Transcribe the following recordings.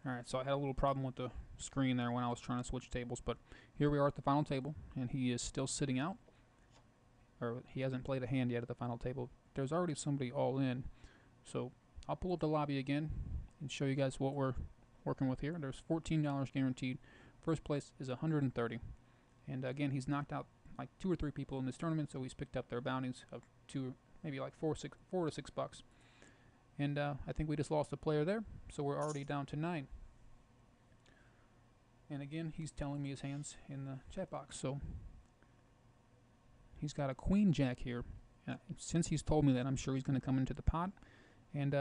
Alright, so I had a little problem with the screen there when I was trying to switch tables, but here we are at the final table, and he is still sitting out. Or he hasn't played a hand yet at the final table. There's already somebody all in, so I'll pull up the lobby again and show you guys what we're working with here. There's $14 guaranteed. First place is $130, and again, he's knocked out like 2 or 3 people in this tournament, so he's picked up their bounties of maybe like $4 to $6. And I think we just lost a player there, so we're already down to 9. And again, he's telling me his hands in the chat box. So he's got a queen jack here. Since he's told me that, I'm sure he's going to come into the pot. And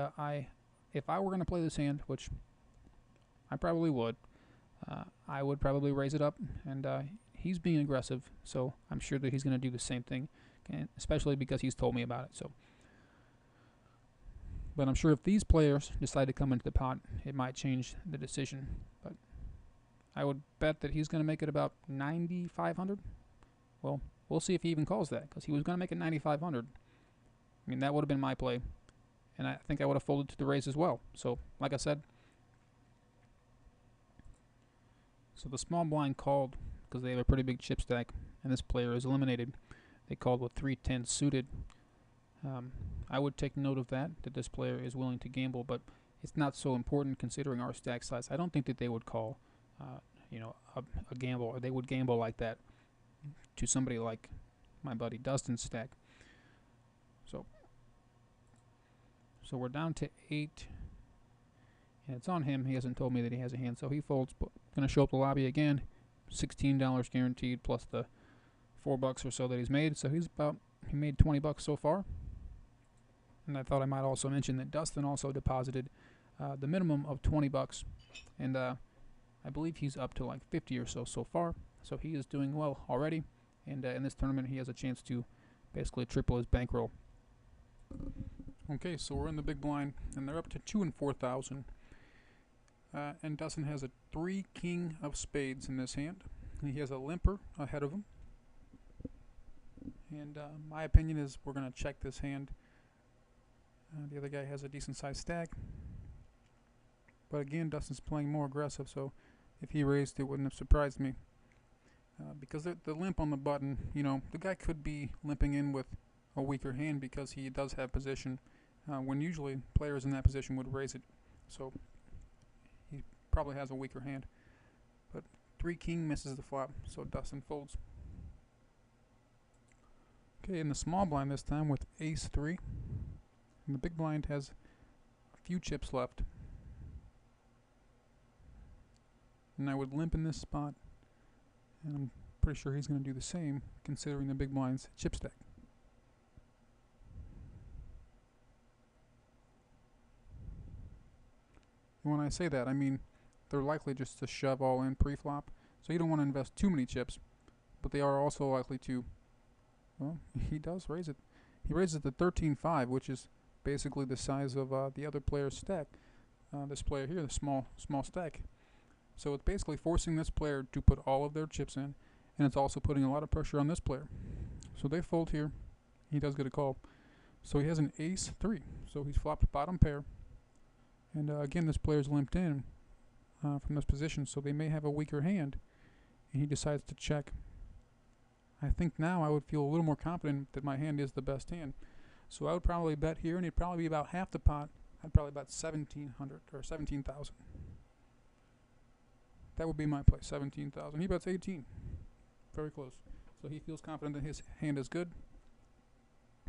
if I were going to play this hand, which I probably would, I would probably raise it up. And he's being aggressive, so I'm sure that he's going to do the same thing, especially because he's told me about it. So. But I'm sure if these players decide to come into the pot, it might change the decision. But I would bet that he's going to make it about 9,500. Well, we'll see if he even calls that, because he was going to make it 9,500. I mean, that would have been my play. And I think I would have folded to the raise as well. So, like I said, so the small blind called because they have a pretty big chip stack, and this player is eliminated. They called with 3-10 suited. I would take note of that this player is willing to gamble, but it's not so important considering our stack size. I don't think that they would call, a gamble, or they would gamble like that to somebody like my buddy Dustin's stack. So we're down to 8, and it's on him. He hasn't told me that he has a hand, so he folds. But gonna show up the lobby again. $16 guaranteed plus the $4 or so that he's made. So he made $20 so far. And I thought I might also mention that Dustin also deposited the minimum of $20, and I believe he's up to like 50 or so far. So he is doing well already, and in this tournament he has a chance to basically triple his bankroll. Okay, so we're in the big blind, and they're up to 2 and 4,000. And Dustin has a 3 king of spades in this hand. And he has a limper ahead of him. And my opinion is we're going to check this hand. The other guy has a decent sized stack. But again, Dustin's playing more aggressive, so if he raised, it wouldn't have surprised me. Because the limp on the button, the guy could be limping in with a weaker hand because he does have position, when usually players in that position would raise it. So he probably has a weaker hand. But 3 king misses the flop, so Dustin folds. Okay, in the small blind this time with ace 3. And the big blind has a few chips left. And I would limp in this spot. And I'm pretty sure he's going to do the same, considering the big blind's chip stack. And when I say that, I mean they're likely just to shove all in pre-flop. So you don't want to invest too many chips. But they are also likely to, well, he does raise it. He raises it to 13-5, which is basically the size of the other player's stack. This player here, the small stack. So it's basically forcing this player to put all of their chips in, and it's also putting a lot of pressure on this player. So they fold here. He does get a call. So he has an ace 3. So he's flopped bottom pair. And again, this player's limped in from this position, so they may have a weaker hand. And he decides to check. I think now I would feel a little more confident that my hand is the best hand. So I would probably bet here, and it'd probably be about half the pot. I'd probably bet 1,700 or 17,000. That would be my play, 17,000. He bets 18. Very close. So he feels confident that his hand is good.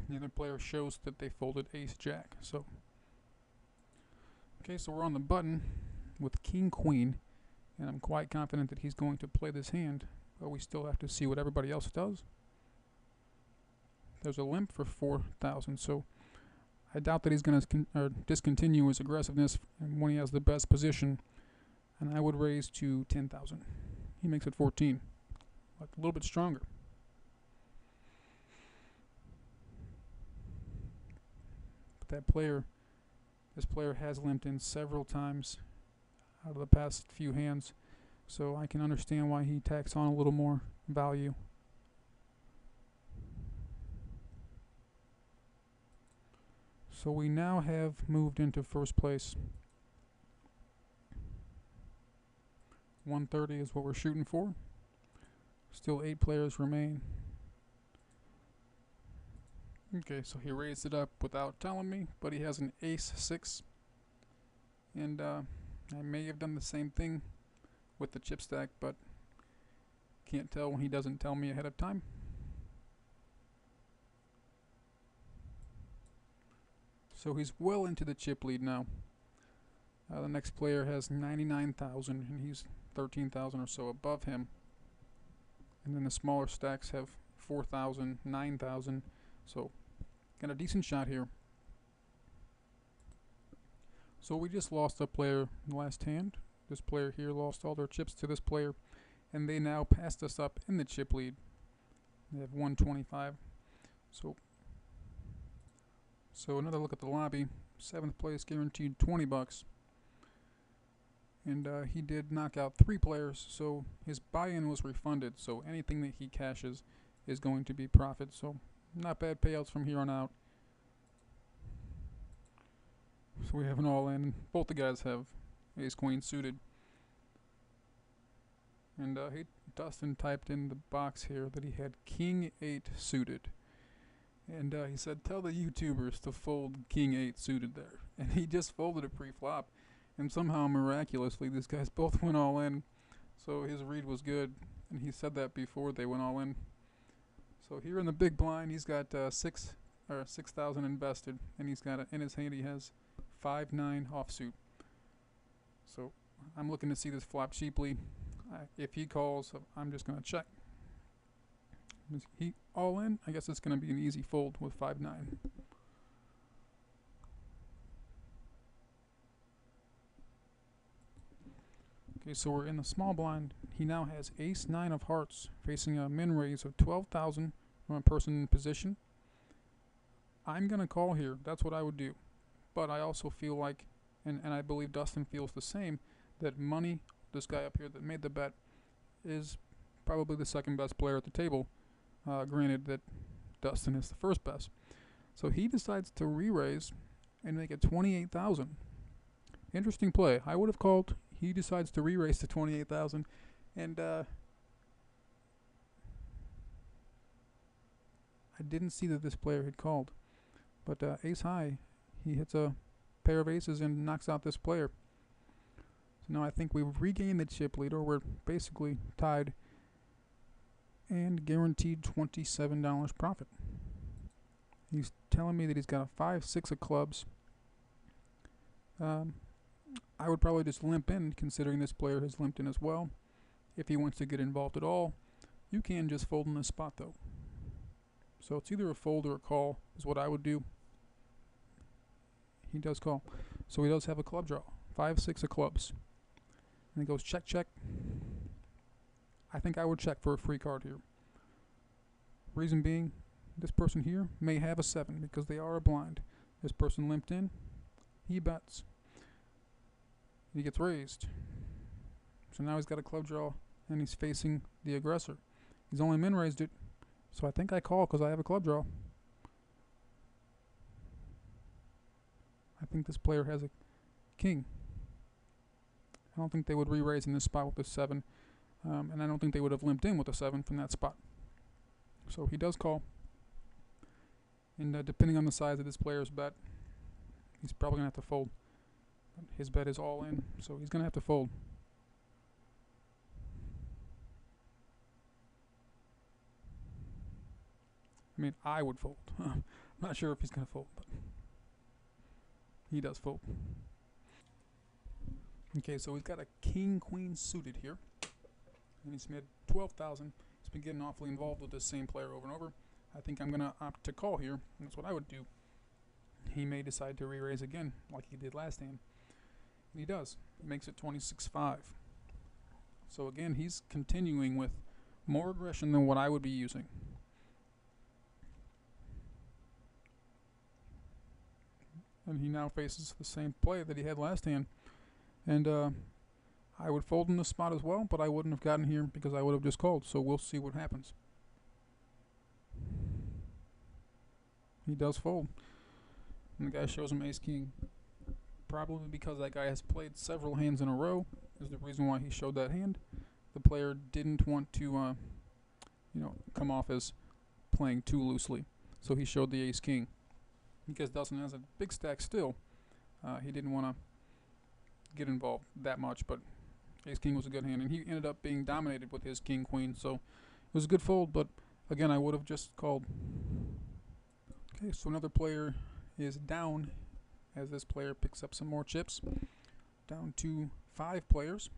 The other player shows that they folded ace jack. So, okay, so we're on the button with king queen, and I'm quite confident that he's going to play this hand. But we still have to see what everybody else does. There's a limp for 4,000, so I doubt that he's going to discontinue his aggressiveness when he has the best position. And I would raise to 10,000. He makes it 14, like a little bit stronger. But this player has limped in several times out of the past few hands, so I can understand why he tacks on a little more value. So we now have moved into first place. 130 is what we're shooting for. Still 8 players remain. Okay, so he raised it up without telling me, but he has an ace-6. And I may have done the same thing with the chip stack, but can't tell when he doesn't tell me ahead of time. So he's well into the chip lead now. The next player has 99,000 and he's 13,000 or so above him. And then the smaller stacks have 4,000, 9,000. So got a decent shot here. So we just lost a player in the last hand. This player here lost all their chips to this player, and they now passed us up in the chip lead. They have 125. So another look at the lobby. 7th place guaranteed $20. And he did knock out 3 players, so his buy-in was refunded. So anything that he cashes is going to be profit. So not bad payouts from here on out. So we have an all-in. Both the guys have ace-queen suited. And Dustin typed in the box here that he had king-8 suited. And he said, tell the YouTubers to fold king-8 suited there. And he just folded it pre-flop. And somehow, miraculously, these guys both went all in. So his read was good. And he said that before they went all in. So here in the big blind, he's got 6,000 invested. And he's got in his hand, he has 5-9 offsuit. So I'm looking to see this flop cheaply. If he calls, I'm just going to check. Is he all in? I guess it's going to be an easy fold with 5-9. Okay, so we're in the small blind. He now has ace-9 of hearts, facing a min raise of 12,000 from a person in position. I'm going to call here. That's what I would do. But I also feel like, and I believe Dustin feels the same, that Money, this guy up here that made the bet, is probably the second best player at the table. Granted that Dustin is the first best. So he decides to re-raise and make it 28,000. Interesting play. I would have called. He decides to re-raise to 28,000. And I didn't see that this player had called. But ace high, he hits a pair of aces and knocks out this player. So now I think we've regained the chip lead, or we're basically tied, and guaranteed $27 profit. He's telling me that he's got a 5-6 of clubs. I would probably just limp in, considering this player has limped in as well. If he wants to get involved at all, you can just fold in this spot though. So it's either a fold or a call is what I would do. He does call. So he does have a club draw. 5-6 of clubs. And he goes check, check. I think I would check for a free card here. Reason being, this person here may have a 7 because they are a blind. This person limped in. He bets. He gets raised. So now he's got a club draw and he's facing the aggressor. He's only min raised it. So I think I call because I have a club draw. I think this player has a king. I don't think they would re-raise in this spot with the 7. And I don't think they would have limped in with a 7 from that spot. So he does call. And depending on the size of this player's bet, he's probably going to have to fold. His bet is all in, so he's going to have to fold. I mean, I would fold. I'm not sure if he's going to fold, but he does fold. Okay, so he's got a king-queen suited here. And he's made 12,000. He's been getting awfully involved with this same player over and over. I think I'm going to opt to call here. And that's what I would do. He may decide to re-raise again, like he did last hand. And he does. He makes it 26-5. So again, he's continuing with more aggression than what I would be using. And he now faces the same play that he had last hand. And I would fold in this spot as well, but I wouldn't have gotten here because I would have just called. So we'll see what happens. He does fold. And the guy shows him ace-king. Probably because that guy has played several hands in a row is the reason why he showed that hand. The player didn't want to, come off as playing too loosely, so he showed the ace-king. Because Dustin has a big stack still, he didn't want to get involved that much, but ace-king was a good hand, and he ended up being dominated with his king-queen, so it was a good fold, but again, I would have just called. Okay, so another player is down as this player picks up some more chips. Down to 5 players.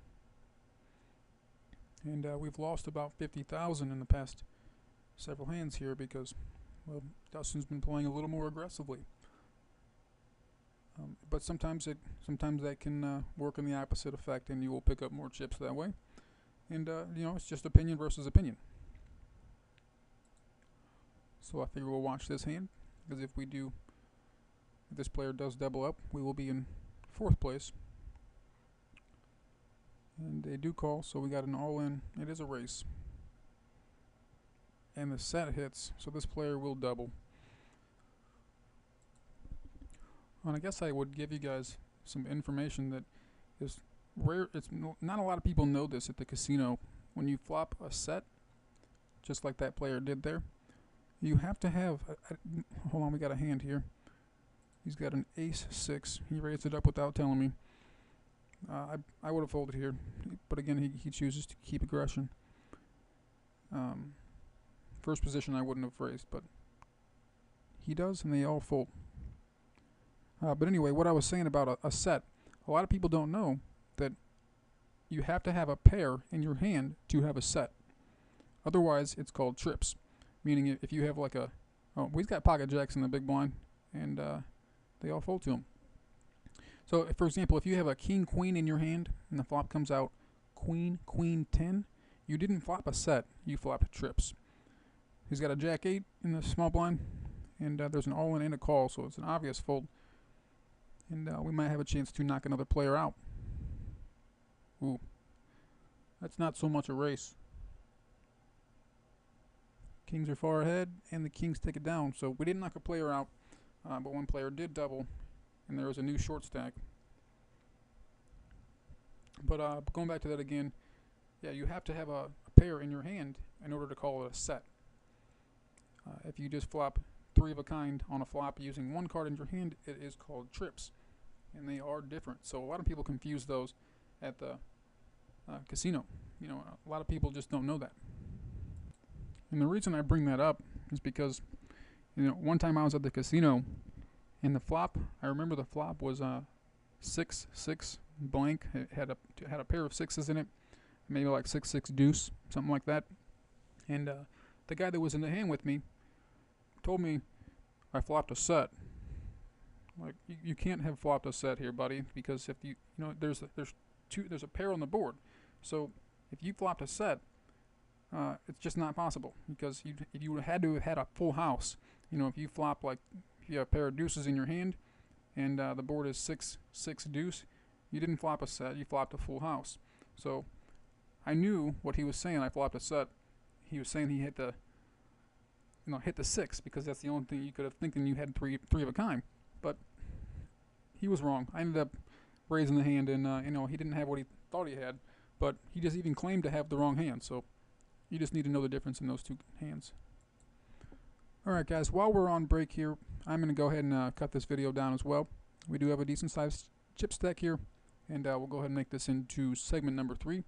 And we've lost about 50,000 in the past several hands here because, well, Dustin's been playing a little more aggressively. But sometimes that can work in the opposite effect, and you will pick up more chips that way. And it's just opinion versus opinion. So I figure we'll watch this hand, because if this player does double up, we will be in 4th place. And they do call, so we got an all-in. It is a race. And the set hits, so this player will double. And I guess I would give you guys some information that is rare. Not a lot of people know this at the casino. When you flop a set, just like that player did there, you have to have, hold on, we got a hand here. He's got an ace-6. He raised it up without telling me. I would have folded here, but again, he chooses to keep aggression. First position I wouldn't have raised, but he does, and they all fold. But anyway, what I was saying about a set, a lot of people don't know that you have to have a pair in your hand to have a set. Otherwise, it's called trips. Meaning if you have like we've got pocket jacks in the big blind, and they all fold to them. So, for example, if you have a king-queen in your hand, and the flop comes out queen-queen-10, you didn't flop a set, you flopped trips. He's got a jack-8 in the small blind, and there's an all-in and a call, so it's an obvious fold. And we might have a chance to knock another player out. Ooh. That's not so much a race. Kings are far ahead, and the kings take it down. So we didn't knock a player out, but one player did double, and there was a new short stack. But going back to that again, yeah, you have to have a pair in your hand in order to call it a set. If you just flop 3 of a kind on a flop using 1 card in your hand, it is called trips, and they are different. So a lot of people confuse those at the casino. A lot of people just don't know that. And the reason I bring that up is because, one time I was at the casino, and the flop, I remember the flop was 6-6 blank. It had a pair of 6s in it, maybe like 6-6 deuce, something like that. And the guy that was in the hand with me told me I flopped a set. Like, you can't have flopped a set here, buddy, because if there's a pair on the board. So if you flopped a set, it's just not possible, because if you had to have had a full house, if you flop if you have a pair of deuces in your hand, and the board is 6-6 deuce, you didn't flop a set, you flopped a full house. So I knew what he was saying. I flopped a set. He was saying he hit the hit the 6, because that's the only thing you could have thinking you had three of a kind. But he was wrong. I ended up raising the hand, and he didn't have what he thought he had, but he just even claimed to have the wrong hand. So you just need to know the difference in those two hands. Alright guys, while we're on break here, I'm going to go ahead and cut this video down as well. We do have a decent sized chip stack here, and we'll go ahead and make this into segment number 3. If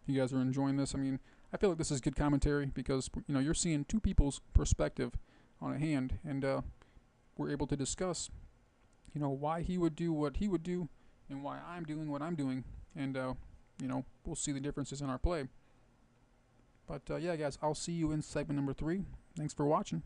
you guys are enjoying this, I feel like this is good commentary, because you're seeing 2 people's perspective on a hand, and we're able to discuss why he would do what he would do, and why I'm doing what I'm doing, and we'll see the differences in our play. But yeah guys, I'll see you in segment number 3. Thanks for watching.